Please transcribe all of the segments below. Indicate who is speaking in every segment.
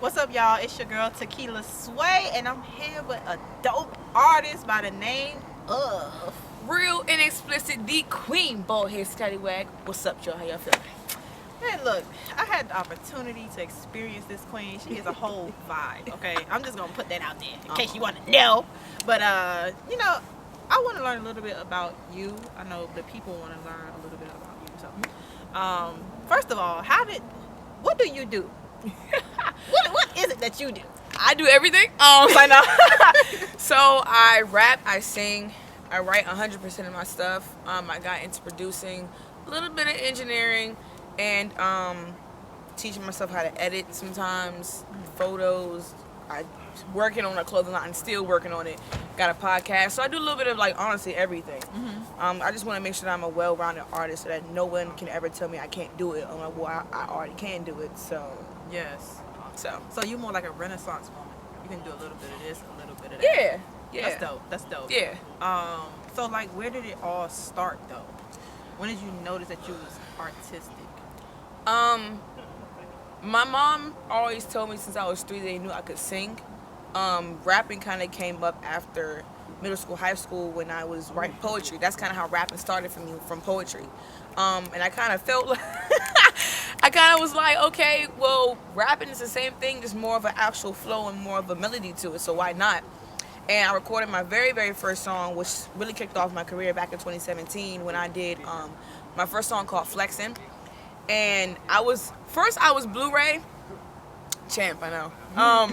Speaker 1: What's up, y'all? It's your girl Tequila Sway, and I'm here with a dope artist by the name of
Speaker 2: Real and explicit, the queen, bald head scallywag. What's up, y'all? How y'all feeling?
Speaker 1: Man, look, I had the opportunity to experience this queen. She is a whole vibe, okay? I'm just gonna put that out there in case you want to know. But I want to learn a little bit about you. I know the people want to learn a little bit about you. So, first of all, what do you do? what is it that you do?
Speaker 2: I do everything. Sign up. So I rap, I sing, I write 100% of my stuff. I got into producing, a little bit of engineering, and teaching myself how to edit sometimes, photos. I working on a clothing line, still working on it. Got a podcast, so I do a little bit of honestly everything. I just want to make sure that I'm a well-rounded artist, so that no one can ever tell me I can't do it. I'm like, well, I already can do it. So
Speaker 1: yes. So you more like a Renaissance woman. You can do a little bit of this, a little bit of that.
Speaker 2: Yeah.
Speaker 1: That's dope.
Speaker 2: Yeah.
Speaker 1: So where did it all start though? When did you notice that you was artistic?
Speaker 2: My mom always told me since I was 3 they knew I could sing. Rapping kind of came up after middle school, high school when I was writing poetry. That's kind of how rapping started for me, from poetry. And I kind of felt like, I kind of was like, okay, well, rapping is the same thing, just more of an actual flow and more of a melody to it, so why not? And I recorded my very, very first song, which really kicked off my career back in 2017 when I did my first song called Flexin'. And I was Blu-ray champ, I know.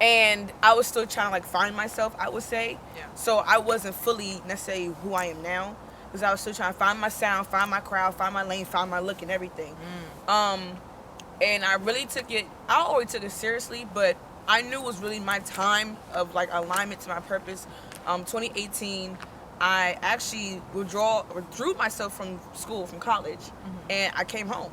Speaker 2: And I was still trying to find myself, I would say.
Speaker 1: Yeah.
Speaker 2: So I wasn't fully necessarily who I am now, because I was still trying to find my sound, find my crowd, find my lane, find my look and everything. And I really took it. I always took it seriously, but I knew it was really my time of alignment to my purpose. 2018. I actually withdrew myself from school, from college, and I came home.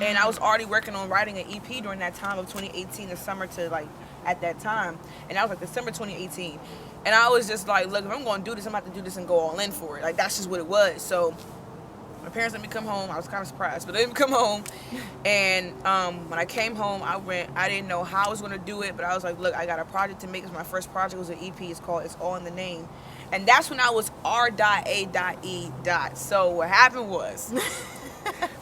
Speaker 2: And I was already working on writing an EP during that time of 2018, the summer to at that time. And that was December 2018. And I was just like, look, if I'm going to do this, I'm going to have to do this and go all in for it. That's just what it was. So my parents let me come home. I was kind of surprised, but they let me come home. And when I came home, I didn't know how I was going to do it, but I was like, look, I got a project to make. My first project was an EP. It's called It's All in the Name. And that's when I was R.A.E. So what happened was,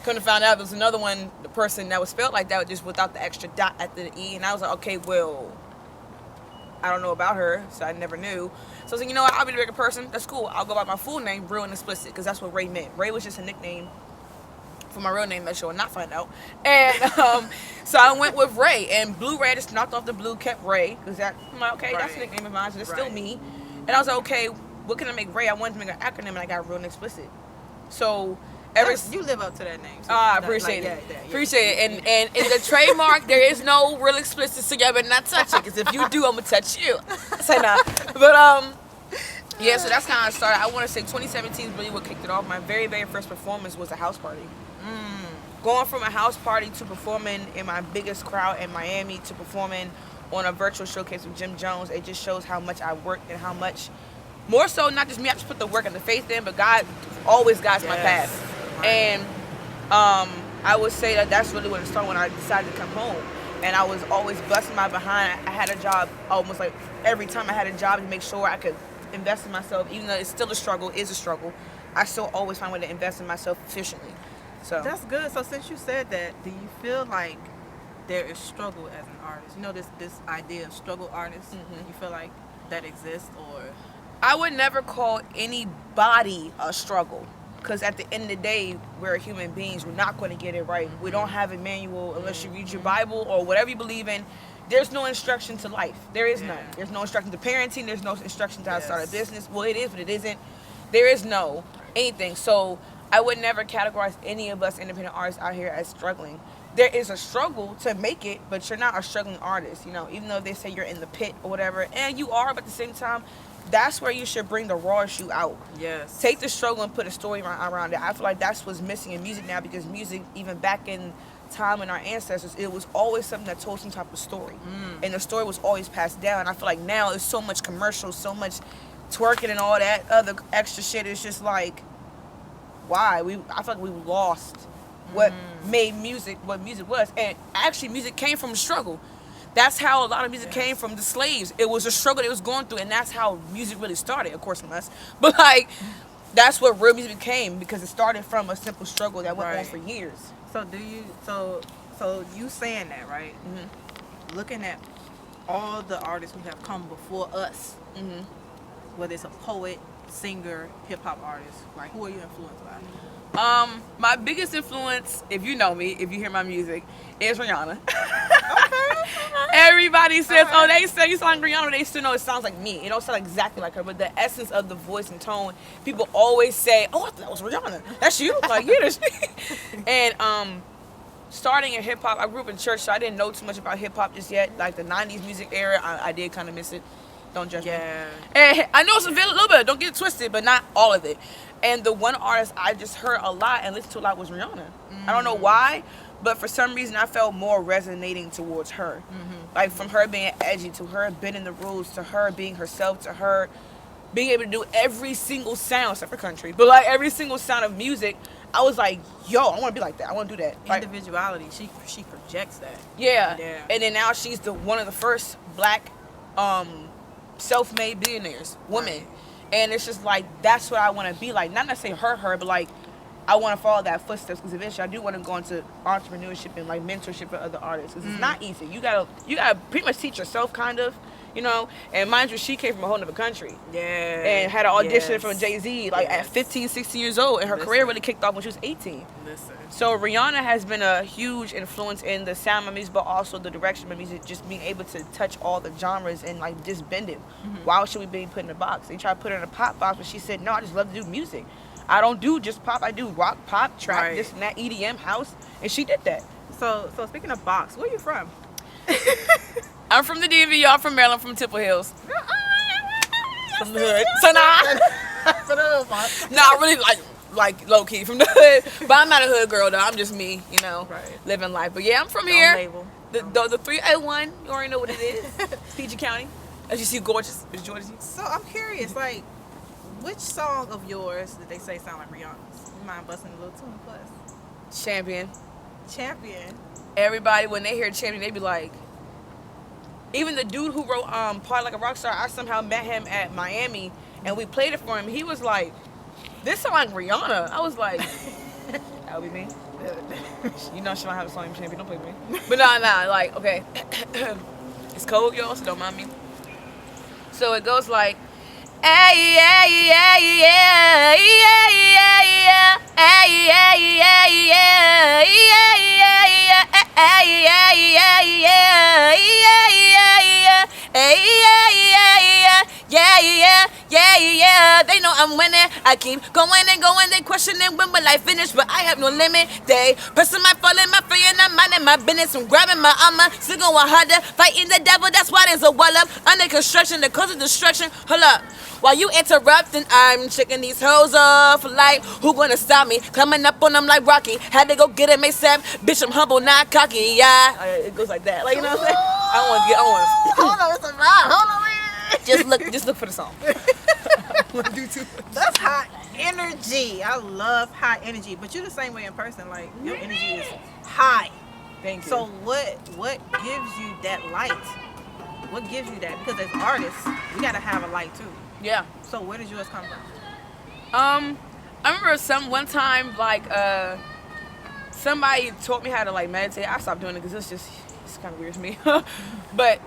Speaker 2: come to find out, there was another one, the person that was spelled like that, just without the extra dot at the E. And I was like, okay, well, I don't know about her, so I never knew. So I was like, you know what, I'll be the bigger person. That's cool. I'll go by my full name, Real and Explicit, because that's what R.A.E meant. R.A.E was just a nickname for my real name that you'll not find out. And so I went with R.A.E. And Blu-ray just knocked off the blue, kept R.A.E. Because I'm like, okay, that's a nickname of mine, so it's still me. And I was like, okay, what can I make R.A.E? I wanted to make an acronym, and I got Real and Explicit. So
Speaker 1: you live up to that name. So
Speaker 2: I appreciate it. Appreciate it. And in the trademark, there is no Real Explicit, so y'all better not touch it. Because if you do, I'm gonna touch you. Say nah. But yeah. So that's how I started. I want to say 2017 is really what kicked it off. My very, very first performance was a house party. Going from a house party to performing in my biggest crowd in Miami to performing on a virtual showcase with Jim Jones, it just shows how much I worked and how much, more so, not just me, I just put the work and the faith in, but God always guides my path. Right. And I would say that that's really when it started, when I decided to come home. And I was always busting my behind. I had a job almost every time I had a job to make sure I could invest in myself, even though it's still a struggle, I still always find a way to invest in myself efficiently. So
Speaker 1: that's good. So since you said that, do you feel like there is struggle as an artist? You know, this idea of struggle artist. Do you feel like that exists, or?
Speaker 2: I would never call anybody a struggle, because at the end of the day, we're human beings. We're not going to get it right. We don't have a manual unless you read your Bible or whatever you believe in. There's no instruction to life. There is none. There's no instruction to parenting. There's no instruction to how to start a business. Well, it is, but it isn't. There is no anything. So I would never categorize any of us independent artists out here as struggling. There is a struggle to make it, but you're not a struggling artist. You know, even though they say you're in the pit or whatever, and you are, but at the same time, that's where you should bring the rawest you out.
Speaker 1: Yes.
Speaker 2: Take the struggle and put a story around it. I feel like that's what's missing in music now, because music, even back in time in our ancestors, it was always something that told some type of story. And the story was always passed down. I feel like now it's so much commercial, so much twerking and all that other extra shit. It's just like, why? I feel like we lost what made music what music was. And actually music came from a struggle. That's how a lot of music came from the slaves. It was a struggle they was going through, and that's how music really started, of course, from us. But like, that's what real music became because it started from a simple struggle that went on for years.
Speaker 1: So do you? So you saying that, right?
Speaker 2: Mm-hmm.
Speaker 1: Looking at all the artists who have come before us,
Speaker 2: Mm-hmm.
Speaker 1: whether it's a poet, singer, hip hop artist, right? Who are you influenced by?
Speaker 2: My biggest influence, if you know me, if you hear my music, is Rihanna. Everybody says, oh, they say you sound like Rihanna, they still know it sounds like me. It don't sound exactly like her, but the essence of the voice and tone, people always say, oh, I thought that was Rihanna. That's you? Like, yeah, that's me. And starting in hip hop, I grew up in church, so I didn't know too much about hip hop just yet. Like the 90s music era, I did kind of miss it. Don't judge me. And I know it's a little bit, don't get it twisted, but not all of it. And the one artist I just heard a lot and listened to a lot was Rihanna. I don't know why, but for some reason I felt more resonating towards her. Like from her being edgy, to her bending the rules, to her being herself, to her being able to do every single sound, except for country, but like every single sound of music, I was like, yo, I want to be like that. I want to do that. Like,
Speaker 1: Individuality, she projects that.
Speaker 2: Yeah.
Speaker 1: Yeah.
Speaker 2: And then now she's one of the first black self-made billionaires, women.
Speaker 1: Right.
Speaker 2: And it's just like, that's what I want to be like. Not necessarily her, but like, I want to follow that footsteps because eventually I do want to go into entrepreneurship and like mentorship for other artists because it's not easy. You gotta pretty much teach yourself, kind of, you know. And mind you, she came from a whole other country.
Speaker 1: Yeah.
Speaker 2: And had an audition from Jay-Z like at 15, 16 years old, and her career really kicked off when she was 18.
Speaker 1: Listen.
Speaker 2: So Rihanna has been a huge influence in the sound of music, but also the direction of music, just being able to touch all the genres and like just bend it. Why should we be put in a box? They tried to put her in a pop box, but she said, no, I just love to do music. I don't do just pop. I do rock, pop, trap, this and that, EDM, house, and she did that.
Speaker 1: So speaking of box, where you from?
Speaker 2: I'm from the DMV, y'all from Maryland, from Temple Hills. From the hood. So nah, really like low key from the hood. But I'm not a hood girl though. I'm just me, you know, living life. But yeah, I'm from here.
Speaker 1: Label.
Speaker 2: The 381. You already know what it is. PG County. As you see, gorgeous. It's Georgia.
Speaker 1: So I'm curious, like, which song of yours did they say sound like Rihanna's? You mind busting a little tune for us?
Speaker 2: Champion.
Speaker 1: Everybody,
Speaker 2: when they hear Champion, they be like. Even the dude who wrote Party Like a Rockstar, I somehow met him at Miami and we played it for him. He was like, this sound like Rihanna. I was like, that would be me. You know she don't have a song named Champion, don't play with me. But nah, like, okay. It's cold, y'all, so don't mind me. So it goes like, hey, yeah, yeah, yeah, yeah, yeah, yeah, hey, yeah, yeah, yeah, yeah, yeah, yeah, hey, yeah, yeah, yeah, yeah, yeah. They know I'm winning. I keep going and going. They questioning when will I finish, but I have no limit. They pressing my fall in my free and I'm minding my business. I'm grabbing my armor, still going harder, fighting the devil. That's why there's a wall up under construction, the cause of destruction. Hold up. While you interrupting, I'm checking these hoes off. Like, who gonna stop me? Coming up on them like Rocky. Had to go get it ASAP. Bitch, I'm humble, not cocky. Yeah, it goes like that. Like, you know what I'm saying? I want to get on.
Speaker 1: hold on, it's a vibe. Hold on,
Speaker 2: Just look for the song.
Speaker 1: That's hot energy. I love high energy, but you're the same way in person. Like, your energy is high.
Speaker 2: Thank you.
Speaker 1: So what gives you that light? What gives you that? Because as artists, we gotta have a light too.
Speaker 2: Yeah.
Speaker 1: So where did yours come from?
Speaker 2: I remember one time like somebody taught me how to like meditate. I stopped doing it because it's kind of weird to me. But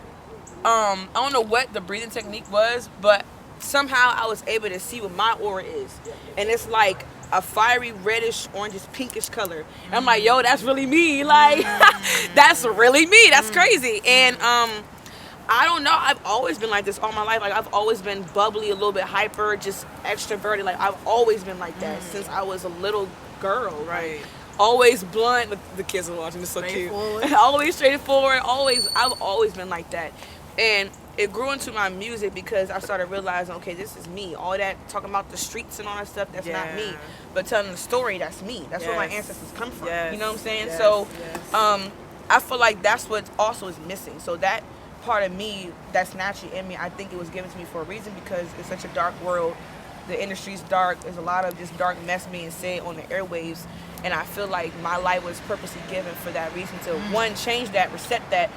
Speaker 2: I don't know what the breathing technique was, but somehow I was able to see what my aura is, and it's like a fiery reddish, orangish, pinkish color. And I'm like, yo, that's really me. Like, that's really me. That's crazy. And I don't know. I've always been like this all my life. Like, I've always been bubbly, a little bit hyper, just extroverted. Like, I've always been like that since I was a little girl.
Speaker 1: Right.
Speaker 2: Always blunt. The kids are watching. It's so cute. Always straightforward. I've always been like that. And it grew into my music because I started realizing, okay, this is me. All that talking about the streets and all that stuff, that's not me. But telling the story, that's me. That's where my ancestors come from. You know what I'm saying? So I feel like that's what also is missing. So that part of me that's naturally in me, I think it was given to me for a reason because it's such a dark world. The industry's dark. There's a lot of just dark mess being said on the airwaves. And I feel like my life was purposely given for that reason to, one, change that, reset that,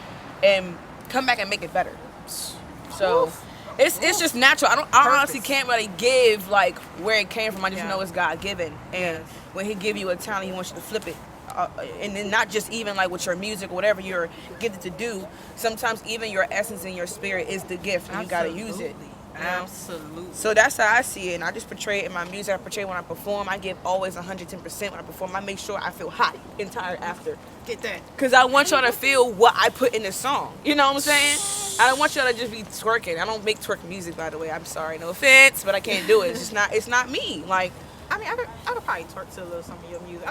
Speaker 2: and come back and make it better. So it's just natural. I honestly can't really give like where it came from. I just know it's God given, and when He give you a talent, He wants you to flip it. And then not just even like with your music or whatever you're gifted to do. Sometimes even your essence and your spirit is the gift, and you gotta use it. You know?
Speaker 1: Absolutely.
Speaker 2: So that's how I see it, and I just portray it in my music. I portray it when I perform. I give always 110% when I perform. I make sure I feel hot and tired after.
Speaker 1: Get that.
Speaker 2: Because I want y'all to feel what I put in the song. You know what I'm saying? I don't want y'all to just be twerking. I don't make twerk music, by the way. I'm sorry, no offense, but I can't do it. It's just not. It's not me. Like,
Speaker 1: I mean, I could probably twerk to a little some of your music.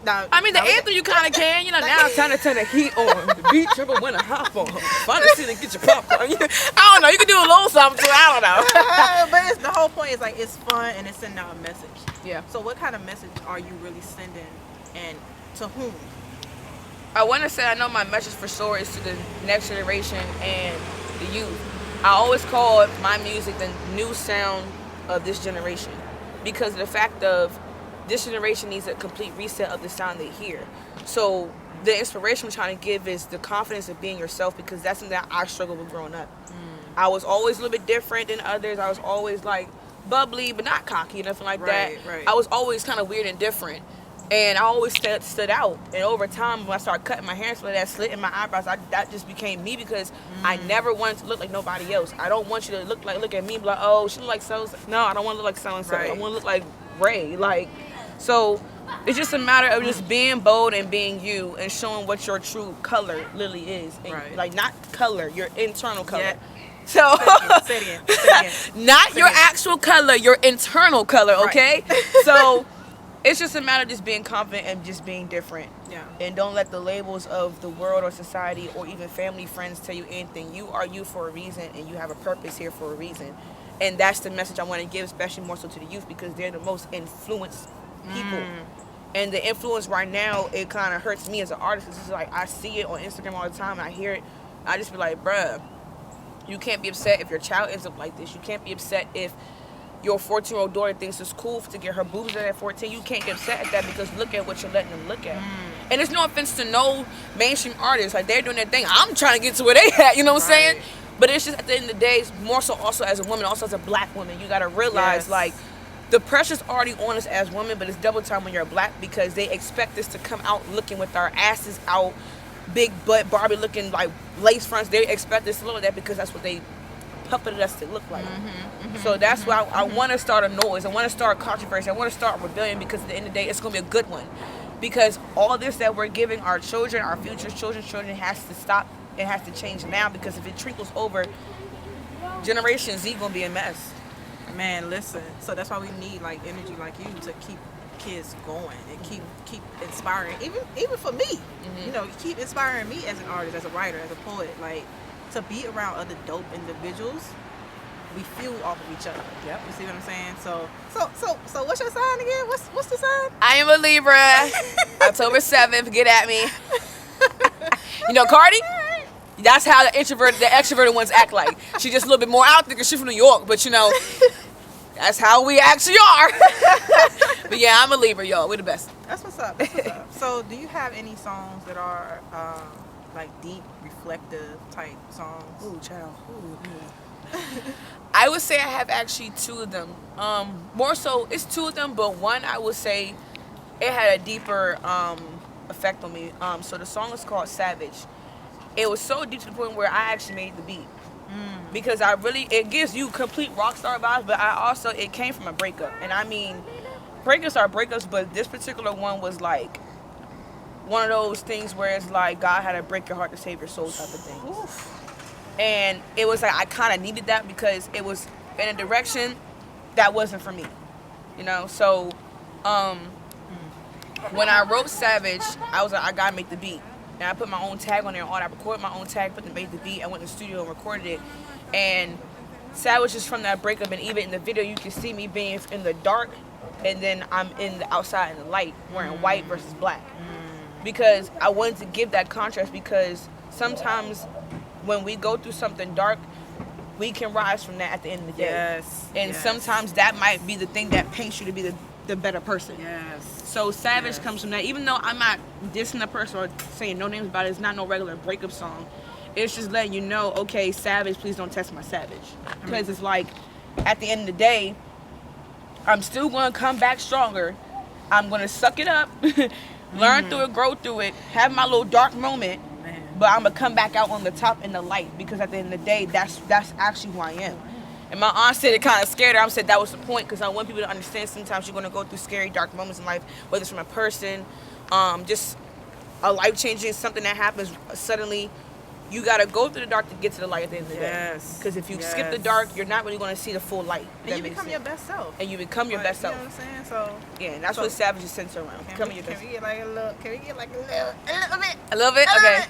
Speaker 2: I mean, the anthem you kind of can. You know, now it's time to turn the heat on. The beat triple when I hop on. Find a seat and get your popcorn. I don't know. You can do a little something too. I don't know.
Speaker 1: But the whole point is like it's fun and it's sending out a message.
Speaker 2: Yeah.
Speaker 1: So what kind of message are you really sending, and to whom?
Speaker 2: I want to say I know my message for sure is to the next generation and the youth. I always call my music the new sound of this generation because of the fact of this generation needs a complete reset of the sound they hear. So the inspiration I'm trying to give is the confidence of being yourself, because that's something that I struggled with growing up. I was always a little bit different than others. I was always like bubbly but not cocky, nothing like that.
Speaker 1: Right.
Speaker 2: I was always kind of weird and different. And I always stood out. And over time, when I started cutting my hair, so that slit in my eyebrows, that just became me, because I never wanted to look like nobody else. I don't want you to look at me and be like, oh, she look like so. No, I don't want to look like so-and-so.
Speaker 1: Right.
Speaker 2: I want to look like R.A.E. Like, so it's just a matter of just being bold and being you and showing what your true color really is. And like, not color, your internal color.
Speaker 1: Yeah.
Speaker 2: So,
Speaker 1: Say it again.
Speaker 2: not your actual color, your internal color, okay?
Speaker 1: Right.
Speaker 2: So it's just a matter of just being confident and just being different.
Speaker 1: Yeah.
Speaker 2: And don't let the labels of the world or society or even family, friends tell you anything. You are you for a reason, and you have a purpose here for a reason. And that's the message I want to give, especially more so to the youth, because they're the most influenced people. And the influence right now, it kind of hurts me as an artist. It's just like, I see it on Instagram all the time, and I hear it. I just be like, bruh, you can't be upset if your child ends up like this. You can't be upset if your 14-year-old daughter thinks it's cool to get her boobs done at 14. You can't get upset at that, because look at what you're letting them look at. And there's no offense to no mainstream artists. Like, they're doing their thing. I'm trying to get to where they at, you know what I'm saying? But it's just, at the end of the day, it's more so also as a woman, also as a black woman, you got to realize, like, the pressure's already on us as women, but it's double time when you're black, because they expect us to come out looking with our asses out, big butt, Barbie looking like lace fronts. They expect us to look like that because that's what they puppeted us to look like. So that's why I want to start a noise. I want to start controversy. I want to start rebellion, because at the end of the day, it's going to be a good one. Because all this that we're giving our children, our future children's children, has to stop. It has to change now, because if it trickles over, Generation Z going to be a mess.
Speaker 1: Man, listen. So that's why we need like energy like you to keep kids going and keep inspiring. Even for me, you know, keep inspiring me as an artist, as a writer, as a poet. Like, to be around other dope individuals, we fuel off of each other. Yep. You see what I'm saying? So what's your sign again? What's the sign?
Speaker 2: I am a Libra. October 7th. Get at me. You know, Cardi? That's how the extroverted ones act like. She just a little bit more out there because she's from New York, but you know, that's how we actually are. But yeah, I'm a Libra, y'all. We're the best.
Speaker 1: That's what's up. That's what's up. So, do you have any songs that are like deep, reflective type songs?
Speaker 2: Ooh, child. Ooh, yeah. I would say I have actually two of them. More so, it's two of them, but one I would say it had a deeper effect on me. So the song is called Savage. It was so deep to the point where I actually made the beat. Because it gives you complete rock star vibes, but it came from a breakup. And I mean, breakups are breakups, but this particular one was like one of those things where it's like God had to break your heart to save your soul type of thing. And it was like I kind of needed that, because it was in a direction that wasn't for me, you know. So when I wrote Savage, I was like, I gotta make the beat. And I put my own tag on there and all that. I recorded my own tag, made the beat. I went to the studio and recorded it. And Savage is from that breakup. And even in the video, you can see me being in the dark, and then I'm in the outside in the light, wearing white versus black. Because I wanted to give that contrast, because sometimes when we go through something dark, we can rise from that at the end of the day. And sometimes that might be the thing that paints you to be the better person. So Savage comes from that. Even though I'm not dissing the person or saying no names about it, it's not no regular breakup song. it's just letting you know, okay, savage, please don't test my savage. Because it's like, at the end of the day, I'm still going to come back stronger. I'm going to suck it up, learn through it, grow through it, have my little dark moment, but I'm going to come back out on the top in the light, because at the end of the day, that's actually who I am. And my aunt said it kind of scared her. I said that was the point, because I want people to understand sometimes you're going to go through scary, dark moments in life, whether it's from a person, just a life-changing, something that happens suddenly. You got to go through the dark to get to the light at the end of the day. Because if you skip the dark, you're not really going to see the full light.
Speaker 1: And you become your best self.
Speaker 2: And you become your best self.
Speaker 1: You know what I'm saying? So
Speaker 2: yeah, and that's what savage is centered around. Becoming your best.
Speaker 1: Can we get like a little bit?
Speaker 2: A little bit? Okay.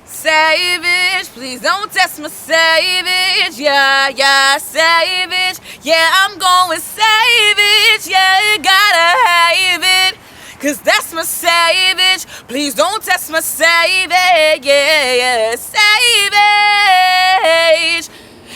Speaker 2: Savage, please don't test my savage. Yeah, yeah, savage. Yeah, I'm going savage. Yeah, you gotta have it. Cause that's my savage. Please don't test my savage. Yeah, yeah, savage.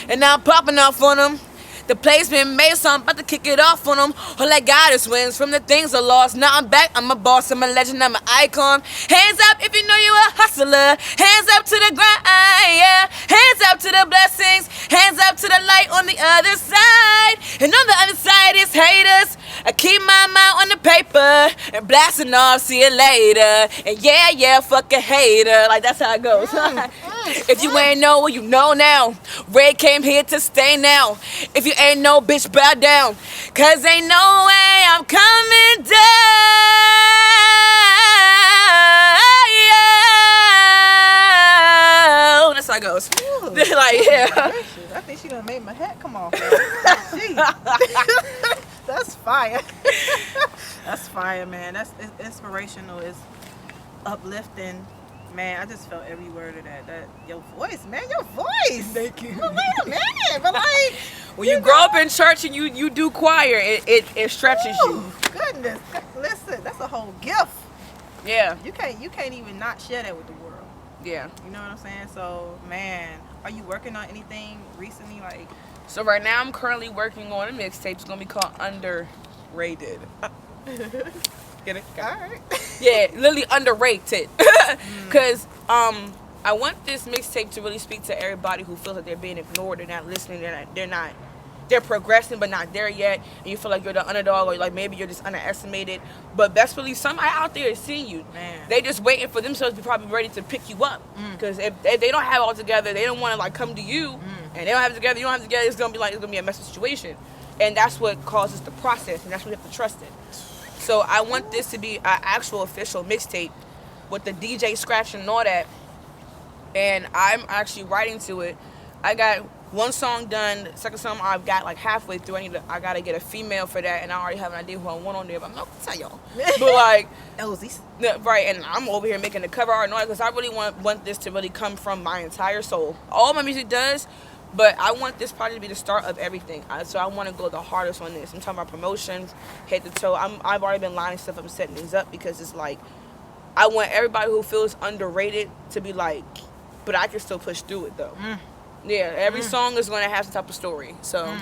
Speaker 2: And now I'm popping off on them. The play's been made, so I'm about to kick it off on them. All I got is wins from the things I lost. Now I'm back, I'm a boss, I'm a legend, I'm an icon. Hands up if you know you a hustler. Hands up to the grind, yeah. Hands up to the blessings. Hands up to the light on the other side. And on the other side is haters. I keep my mind on the paper and blasting off, see you later. And yeah, yeah, fuck a hater. Like, that's how it goes. If you ain't know, well, you know now. R.A.E came here to stay now. If you ain't no, bitch, bow down. Cause ain't no way I'm coming down. That's how it goes. Like, yeah.
Speaker 1: I think she done made my hat come off. That's fire. That's fire, man. That's inspirational. It's uplifting. Man, I just felt every word of that. That your voice, man, your voice.
Speaker 2: Thank you.
Speaker 1: Well, wait a minute, but like
Speaker 2: when you grow up in church and you do choir, it stretches you.
Speaker 1: Goodness, listen, that's a whole gift.
Speaker 2: Yeah.
Speaker 1: You can't even not share that with the world.
Speaker 2: Yeah.
Speaker 1: You know what I'm saying? So, man, are you working on anything recently? Like,
Speaker 2: so right now I'm currently working on a mixtape. It's gonna be called Underrated. Get it?
Speaker 1: Alright.
Speaker 2: Yeah, literally underrated. Cause I want this mixtape to really speak to everybody who feels like they're being ignored, they're not listening, they're progressing but not there yet, and you feel like you're the underdog, or like maybe you're just underestimated. But best believe somebody out there is seeing you.
Speaker 1: Man.
Speaker 2: They just waiting for themselves to be probably ready to pick you up. Because if they don't have it all together, they don't want to like come to you, and they don't have it together, you don't have it together, it's gonna be a messy situation. And that's what causes the process, and that's what you have to trust in. So I want this to be an actual official mixtape with the DJ scratching and all that. And I'm actually writing to it. I got one song done. The second song I've got like halfway through. I gotta get a female for that, and I already have an idea who I want on there. But I'm not gonna tell y'all. But like, right? And I'm over here making the cover art and all that, because I really want this to really come from my entire soul. All my music does. But I want this project to be the start of everything. So I want to go the hardest on this. I'm talking about promotions, head to toe. I've already been lining stuff up and setting things up, because it's like, I want everybody who feels underrated to be like, but I can still push through it though. Yeah, every song is going to have some type of story. So,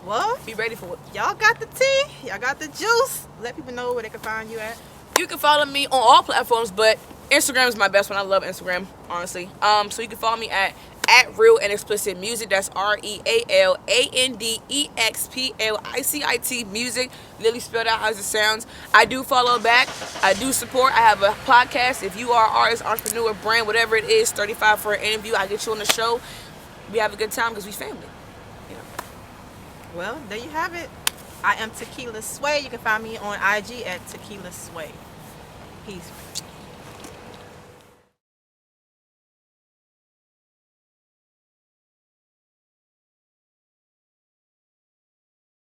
Speaker 1: well,
Speaker 2: be ready for it.
Speaker 1: Y'all got the tea. Y'all got the juice. Let people know where they can find you at.
Speaker 2: You can follow me on all platforms, but Instagram is my best one. I love Instagram, honestly. So you can follow me at Real and Explicit Music. That's REALANDEXPLICIT Music. Literally spelled out as it sounds. I do follow back. I do support. I have a podcast. If you are an artist, entrepreneur, brand, whatever it is, 35 for an interview, I get you on the show. We have a good time because we family. You know.
Speaker 1: Well, there you have it. I am Tequila Sway. You can find me on IG at Tequila Sway. Peace.